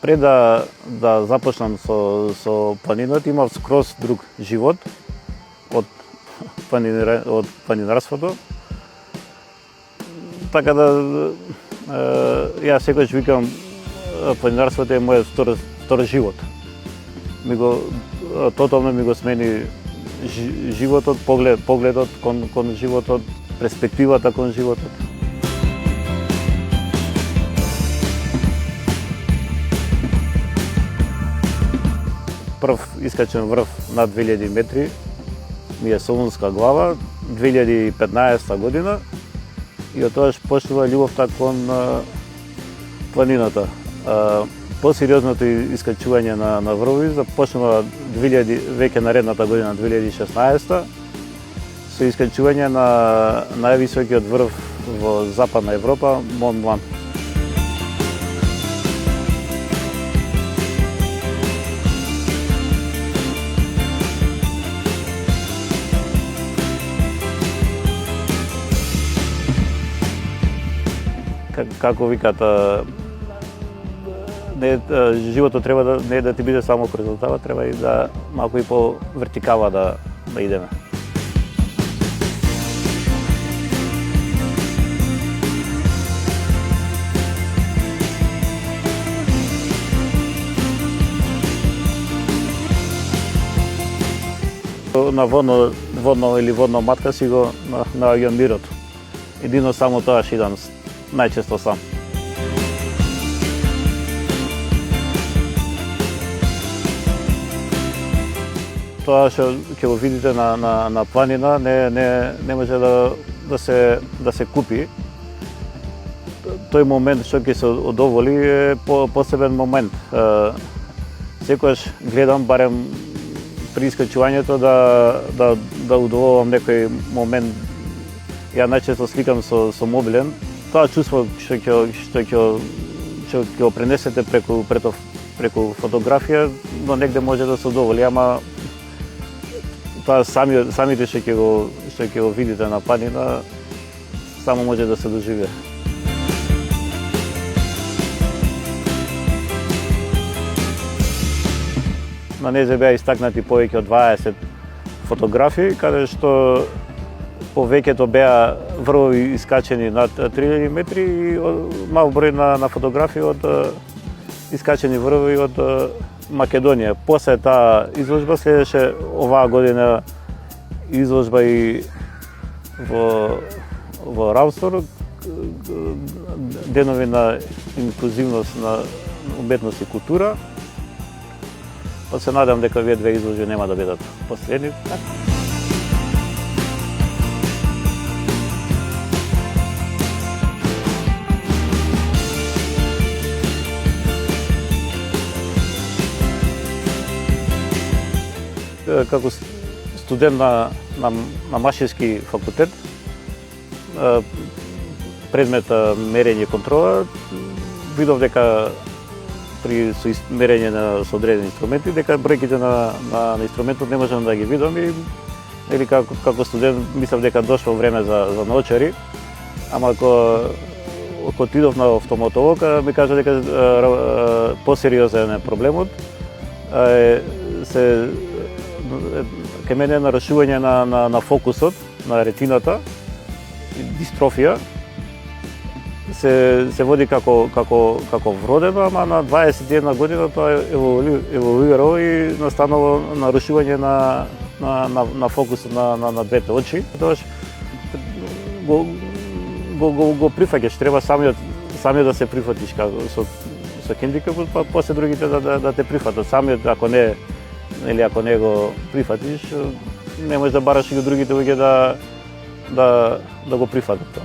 Пред да започнам со планината, имав скроз друг живот од планинарството. Така да ја секогаш викам планинарството е мојот втор живот. Тотално ми го смени животот, погледот кон животот, перспективата кон животот. Прв искачен врв над 2000 метри ми е Солунска глава, 2015 година, и од тогаш почнува љубовта кон планината. Посериозното искачување на врвови започнува веќе наредната година, 2016, со искачување на највисокиот врв во Западна Европа, Мон Блан. Како викат, животот треба не да ти биде само хоризонтала, треба и да малку и по вертикала да идеме. На водно или водна матка си го наоѓам мирот. Едино само тоа што идам најчесто сам. Тоа што ќе го видите на планина не може да се купи. Тој момент што ќе се одоволи е посебен момент. Секогаш гледам барем при искачувањето да удоволам некој момент. Ја најчесто сликам со мобилен. Тоа чувство што ќе го пренесете преку фотографија, но негде може да се удоволи, ама тоа самите што ќе го видите на планина, само може да се доживее. На незе беа истакнати повеќе од 20 фотографии, каде што повеќето беа врвови искачени над 3000 метри и мал број на фотографии од искачени врвови од Македонија. После таа изложба следеше оваа година изложба и во Рамстор, денови на инклузивност на уметност и култура. Па се надам дека овие две изложби нема да бидат последни. Како студент на машински факултет, предмет мерење и контрола, видов дека при мерење со одредени инструменти, дека бројките на инструментот не можам да ги видам и како студент мислев дека дошло време за научари, ама ако отидов на стоматолог, ми кажа дека посериозен е проблемот. Ке мене нарушување на фокусот, на ретината, дистрофија, се води како вродено, ама на 21 година тоа еволуирало и настанало нарушување на фокусот на двете очи. Тоаш го прифаќаш, треба самиот да се прифатиш со хендикапот, па после другите да те прифатат. Самиот ако не го прифатиш, не можеш да бараш и другите луѓе да го прифатат тоа.